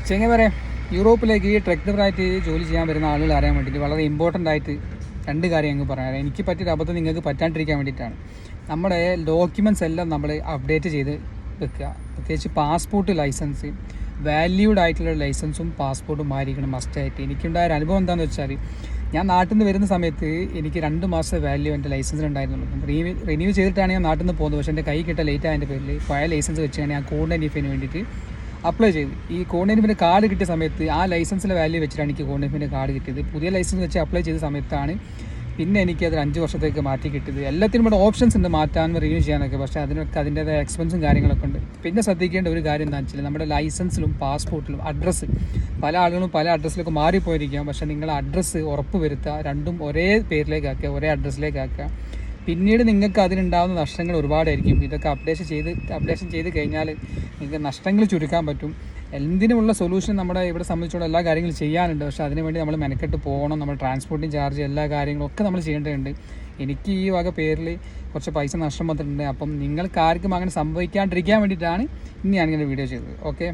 ചെങ്ങനെ പറയാം, യൂറോപ്പിലേക്ക് ട്രക്ക് ഡ്രൈവറായിട്ട് ജോലി ചെയ്യാൻ വരുന്ന ആളുകൾ അറിയാൻ വേണ്ടിയിട്ട് വളരെ ഇമ്പോർട്ടൻ്റ് ആയിട്ട് രണ്ട് കാര്യം ഞങ്ങൾക്ക് പറയാം. എനിക്ക് പറ്റിയൊരു അബദ്ധം നിങ്ങൾക്ക് പറ്റാണ്ടിരിക്കാൻ വേണ്ടിയിട്ടാണ്. നമ്മുടെ ഡോക്യുമെൻറ്റ്സ് എല്ലാം നമ്മൾ അപ്ഡേറ്റ് ചെയ്ത് വെക്കുക. പ്രത്യേകിച്ച് പാസ്പോർട്ട് ലൈസൻസ്, വാല്യൂഡ് ആയിട്ടുള്ള ലൈസൻസും പാസ്പോർട്ടും ആയിരിക്കണം മസ്റ്റായിട്ട്. എനിക്കുണ്ടായ ഒരു അനുഭവം എന്താണെന്ന് വെച്ചാൽ, ഞാൻ നാട്ടിൽ നിന്ന് വരുന്ന സമയത്ത് എനിക്ക് 2 മാസത്തെ വാല്യൂ എൻ്റെ ലൈസൻസിൽ ഉണ്ടായിരുന്നുള്ളൂ. റിന്യൂ ചെയ്തിട്ടാണ് ഞാൻ നാട്ടിൽ നിന്ന് പോകുന്നത്. പക്ഷേ എൻ്റെ കൈ കിട്ടാൻ ലേറ്റ് ആയതിൻ്റെ പേരിൽ പഴയ ലൈസൻസ് വെച്ചാണ് ഞാൻ കോർഡിനേറ്റീവിന് വേണ്ടിയിട്ട് അപ്ലൈ ചെയ്ത്. ഈ കോർഡിനേറ്റീവിൻ്റെ കാർഡ് കിട്ടിയ സമയത്ത് ആ ലൈസൻസിലെ വാല്യൂ വെച്ചിട്ടാണ് എനിക്ക് കോർഡിനേറ്റീവിൻ്റെ കാർഡ് കിട്ടിയത്. പുതിയ ലൈസൻസ് വെച്ച് അപ്ലൈ ചെയ്ത സമയത്താണ് പിന്നെ എനിക്കത് 5 വർഷത്തേക്ക് മാറ്റി കിട്ടിയത്. എല്ലാത്തിനും ഇവിടെ ഓപ്ഷൻസ് ഉണ്ട് മാറ്റാനും റിന്യൂ ചെയ്യാനൊക്കെ, പക്ഷേ അതിനൊക്കെ അതിൻ്റേതായ എക്സ്പെൻസും കാര്യങ്ങളൊക്കെ ഉണ്ട്. പിന്നെ ശ്രദ്ധിക്കേണ്ട ഒരു കാര്യം എന്താണെന്ന് വെച്ചാൽ, നമ്മുടെ ലൈസൻസിലും പാസ്പോർട്ടിലും അഡ്രസ്സ്, പല ആളുകളും പല അഡ്രസ്സിലേക്ക് മാറിപ്പോയിരിക്കാം. പക്ഷേ നിങ്ങളുടെ അഡ്രസ്സ് ഉറപ്പ് വരുത്തുക, രണ്ടും ഒരേ പേരിലേക്ക് ആക്കുക, ഒരേ അഡ്രസ്സിലേക്ക് ആക്കുക. പിന്നീട് നിങ്ങൾക്ക് അതിനുണ്ടാകുന്ന നഷ്ടങ്ങൾ ഒരുപാടായിരിക്കും. ഇതൊക്കെ അപ്ഡേഷൻ ചെയ്ത് കഴിഞ്ഞാൽ നിങ്ങൾക്ക് നഷ്ടങ്ങൾ ചുരുക്കാൻ പറ്റും. എന്തിനുമുള്ള സൊല്യൂഷൻ നമ്മുടെ ഇവിടെ സംബന്ധിച്ചുള്ള എല്ലാ കാര്യങ്ങളും ചെയ്യാനുണ്ട്. പക്ഷേ അതിനുവേണ്ടി നമ്മൾ മെനക്കെട്ട് പോകണം. നമ്മൾ ട്രാൻസ്പോർട്ടിങ് ചാർജ് എല്ലാ കാര്യങ്ങളും ഒക്കെ നമ്മൾ ചെയ്യേണ്ടതുണ്ട്. എനിക്ക് ഈ വക പേരിൽ കുറച്ച് പൈസ നഷ്ടം വന്നിട്ടുണ്ട്. അപ്പം നിങ്ങൾക്ക് ആർക്കും അങ്ങനെ സംഭവിക്കാണ്ടിരിക്കാൻ വേണ്ടിയിട്ടാണ് ഇന്ന് ഞാനിങ്ങനെ വീഡിയോ ചെയ്തത്. ഓക്കെ.